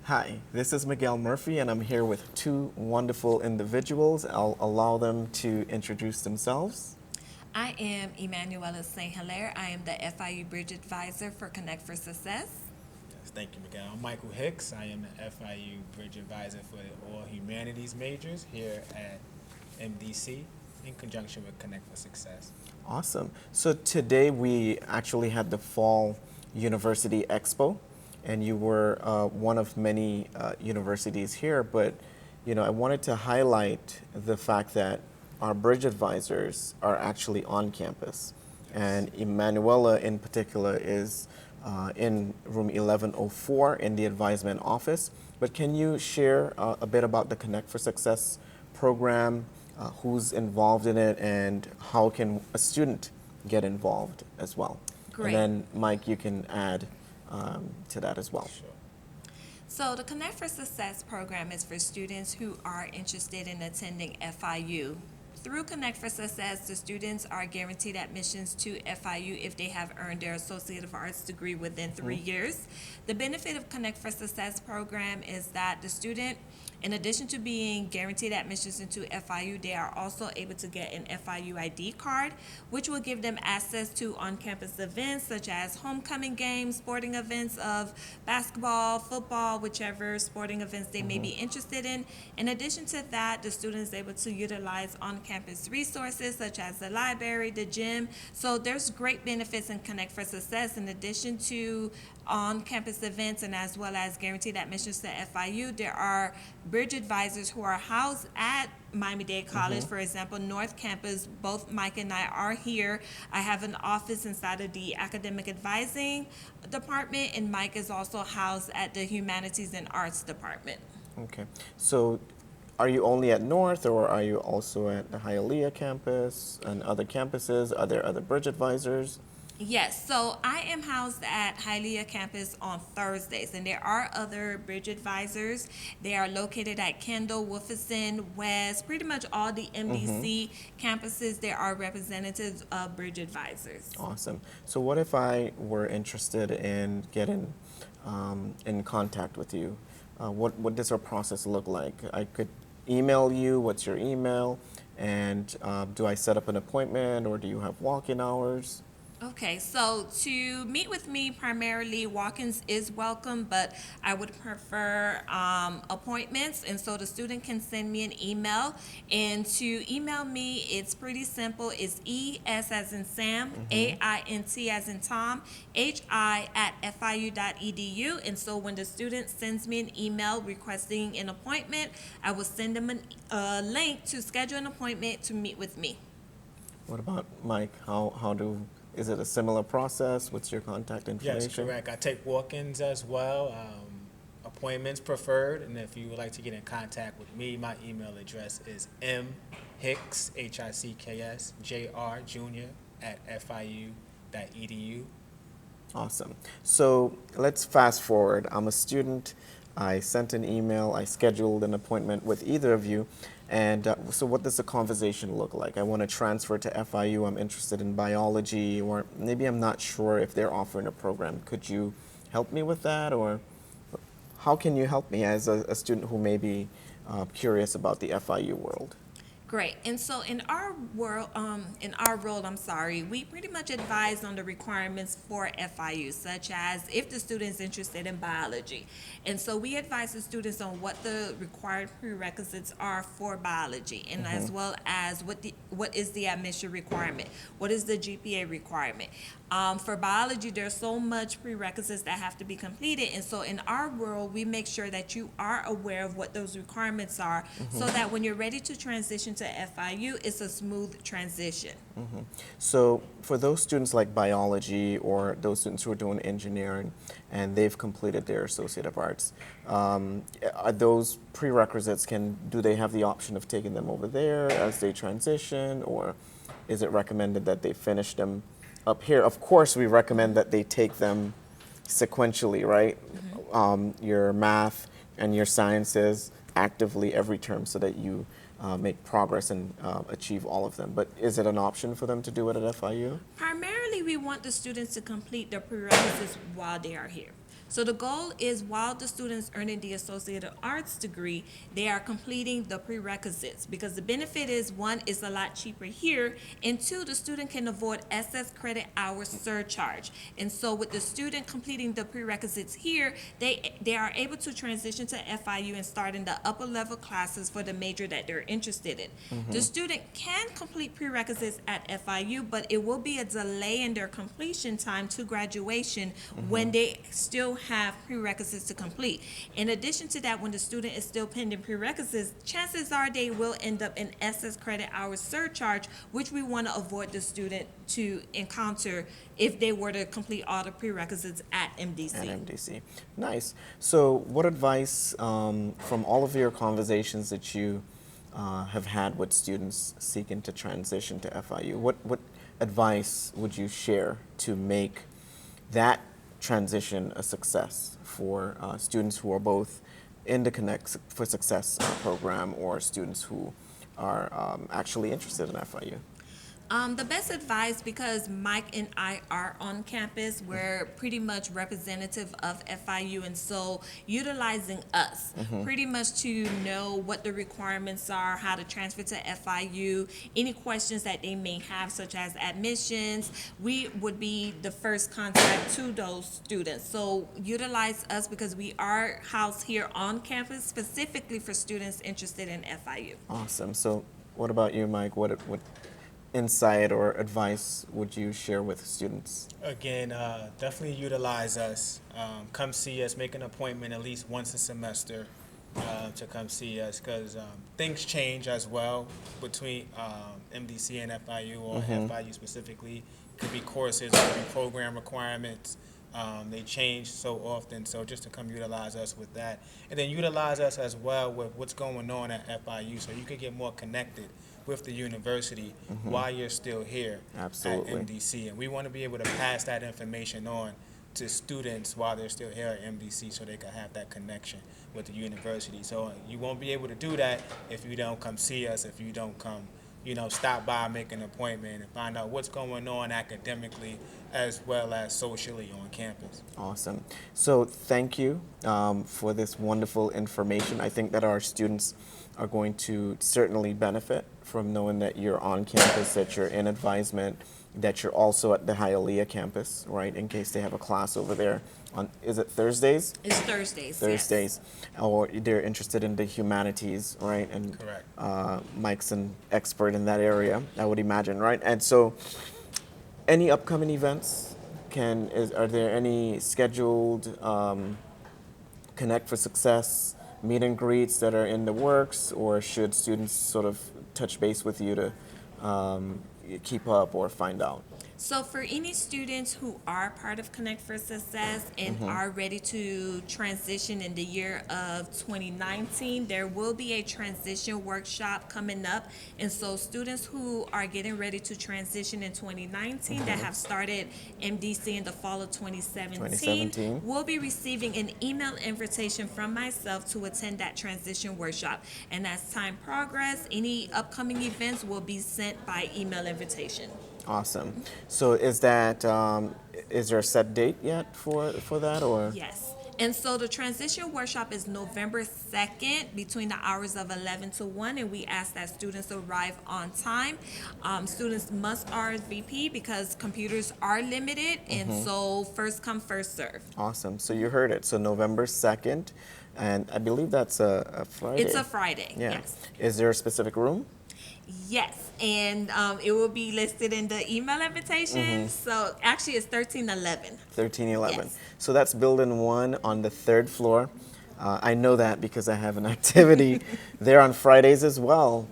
Hi, this is Miguel Murphy, and I'm here with two wonderful individuals. I'll allow them to introduce themselves. I am Emmanuella Sainthilaire. I am the FIU Bridge Advisor for Connect4Success. Yes, thank you, Miguel. I'm Michael Hicks. I am the FIU Bridge Advisor for all Humanities majors here at MDC in conjunction with Connect4Success. Awesome. So today we actually had the Fall University Expo, and you were one of many universities here. But I wanted to highlight the fact that our bridge advisors are actually on campus, Yes. and Emmanuella in particular is in room 1104 in the advisement office. But can you share a bit about the Connect for Success program, who's involved in it, and how can a student get involved as well? And Great. then, Mike, you can add to that as well. Sure. So, the Connect4Success program is for students who are interested in attending FIU. Through Connect4Success, the students are guaranteed admissions to FIU if they have earned their Associate of Arts degree within 3 years. The benefit of Connect4Success program is that the student, in addition to being guaranteed admissions into FIU, they are also able to get an FIU ID card, which will give them access to on-campus events such as homecoming games, sporting events of basketball, football, whichever sporting events they may be interested in. In addition to that, the student is able to utilize on-campus resources such as the library, the gym. So there's great benefits in Connect4Success in addition to on-campus events and as well as guaranteed admissions to FIU. There are bridge advisors who are housed at Miami-Dade College. For example, North Campus, both Mike and I are here. I have an office inside of the academic advising department, and Mike is also housed at the Humanities and Arts department. Okay. So, are you only at North, or are you also at the Hialeah campus and other campuses? Are there other bridge advisors? Yes, so I am housed at Hialeah campus on Thursdays, and there are other bridge advisors. They are located at Kendall, Wolfison, West, pretty much all the MDC campuses. There are representatives of bridge advisors. Awesome. So, what if I were interested in getting in contact with you? What does our process look like? I could email you. What's your email? And do I set up an appointment, or do you have walk-in hours? Okay, so to meet with me, primarily walk-ins is welcome, but I would prefer appointments, and so the student can send me an email. And to email me, it's pretty simple. It's ES as in Sam, AINT as in Tom, HI at FIU.edu. And so when the student sends me an email requesting an appointment, I will send them a link to schedule an appointment to meet with me. What about Mike? Is it a similar process? What's your contact Yes, information? correct. I take walk-ins as well, appointments preferred. And if you would like to get in contact with me, my email address is mhicks, Hicks, Jr. Jr. at FIU.edu. Awesome. So let's fast forward. I'm a student. I sent an email. I scheduled an appointment with either of you. And so what does the conversation look like? I want to transfer to FIU. I'm interested in biology, or maybe I'm not sure if they're offering a program. Could you help me with that? Or how can you help me as a student who may be curious about the FIU world? Great. And so in our role, we pretty much advise on the requirements for FIU, such as if the student is interested in biology. And so we advise the students on what the required prerequisites are for biology, and as well as what is the admission requirement, what is the GPA requirement. For biology, there's so much prerequisites that have to be completed, and so in our world, we make sure that you are aware of what those requirements are, so that when you're ready to transition to FIU, it's a smooth transition. So for those students like biology, or those students who are doing engineering and they've completed their Associate of Arts, are those prerequisites, do they have the option of taking them over there as they transition, or is it recommended that they finish them up here? Of course, we recommend that they take them sequentially, right? Your math and your sciences actively every term so that you make progress and achieve all of them. But is it an option for them to do it at FIU? Primarily, we want the students to complete their prerequisites while they are here. So the goal is while the students earning the Associate of Arts degree, they are completing the prerequisites because the benefit is one, it's a lot cheaper here, and two, the student can avoid excess credit hour surcharge. And so with the student completing the prerequisites here, they are able to transition to FIU and start in the upper level classes for the major that they're interested in. The student can complete prerequisites at FIU, but it will be a delay in their completion time to graduation when they still have prerequisites to complete. In addition to that, when the student is still pending prerequisites, chances are they will end up in excess credit hour surcharge, which we want to avoid the student to encounter if they were to complete all the prerequisites at MDC. At MDC. Nice. So what advice from all of your conversations that you have had with students seeking to transition to FIU, what advice would you share to make that transition a success for students who are both in the Connect4Success program or students who are actually interested in FIU? The best advice, because Mike and I are on campus, we're pretty much representative of FIU, and so utilizing us pretty much to know what the requirements are, how to transfer to FIU, any questions that they may have, such as admissions, we would be the first contact to those students. So utilize us because we are housed here on campus specifically for students interested in FIU. Awesome. So what about you, Mike? What insight or advice would you share with students? Again, definitely utilize us. Come see us, make an appointment at least once a semester to come see us, because things change as well between MDC and FIU, or FIU specifically. Could be courses, could be program requirements. They change so often, so just to come utilize us with that. And then utilize us as well with what's going on at FIU, so you could get more connected with the university while you're still here Absolutely. at MDC. And we want to be able to pass that information on to students while they're still here at MDC, so they can have that connection with the university. So you won't be able to do that if you don't come see us, if you don't come, stop by, make an appointment, and find out what's going on academically as well as socially on campus. Awesome. So thank you for this wonderful information. I think that our students are going to certainly benefit from knowing that you're on campus, that you're in advisement, that you're also at the Hialeah campus, right, in case they have a class over there on, is it Thursdays? It's Thursdays. Thursdays. Yes. Or they're interested in the humanities, right? And Correct. Mike's an expert in that area, I would imagine, right? And so any upcoming events? Are there any scheduled Connect4Success meet and greets that are in the works, or should students sort of touch base with you to keep up or find out? So for any students who are part of Connect4Success and are ready to transition in the year of 2019, there will be a transition workshop coming up. And so students who are getting ready to transition in 2019 that have started MDC in the fall of 2017 will be receiving an email invitation from myself to attend that transition workshop. And as time progresses, any upcoming events will be sent by email invitation. Awesome. So is that is there a set date yet for that, or? Yes. And so the transition workshop is November 2nd between the hours of 11 to 1, and we ask that students arrive on time. Students must RSVP because computers are limited, and so first come, first serve. Awesome. So you heard it. So November 2nd, and I believe that's a Friday. It's a Friday, Yeah. yes. Is there a specific room? Yes, and it will be listed in the email invitation. So actually it's 1311. 1311. Yes. So that's building 1 on the 3rd floor. I know that because I have an activity there on Fridays as well.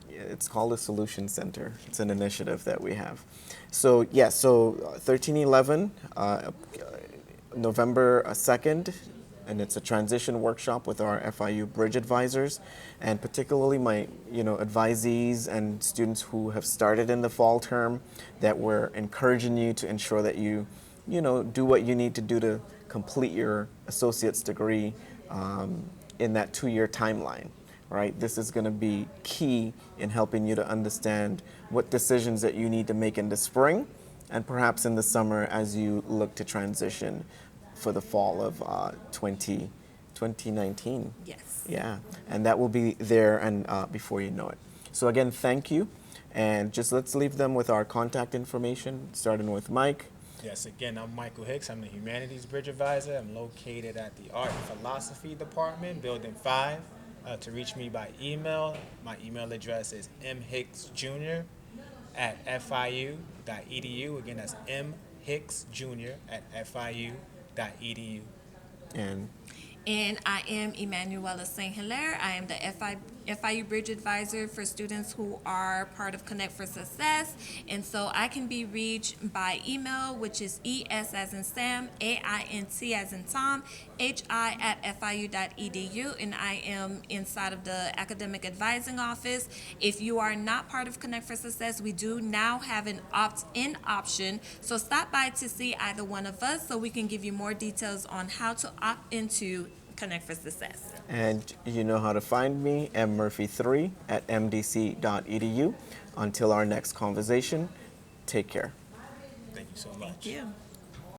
It's called the Solution Center. It's an initiative that we have. So yes, so 1311, November 2nd, and it's a transition workshop with our FIU Bridge Advisors, and particularly my advisees and students who have started in the fall term, that we're encouraging you to ensure that you do what you need to do to complete your associate's degree in that 2-year timeline, right? This is going to be key in helping you to understand what decisions that you need to make in the spring and perhaps in the summer as you look to transition for the fall of 2019. Yes. Yeah, and that will be there and before you know it. So again, thank you. And just let's leave them with our contact information, starting with Mike. Yes, again, I'm Michael Hicks. I'm the Humanities Bridge Advisor. I'm located at the Art and Philosophy Department, Building 5. To reach me by email, my email address is mhicksjr@fiu.edu. Again, that's mhicksjr@fiu.edu. And And I am Emmanuella Sainthilaire. I am the FIU Bridge Advisor for students who are part of Connect for Success. And so I can be reached by email, which is ES as in Sam, AINT as in Tom, HI@FIU.edu. And I am inside of the Academic Advising Office. If you are not part of Connect for Success, we do now have an opt-in option. So stop by to see either one of us so we can give you more details on how to opt into Connect for Success. And you know how to find me, mmurphy3@mdc.edu. Until our next conversation, take care. Thank you so much. Thank you.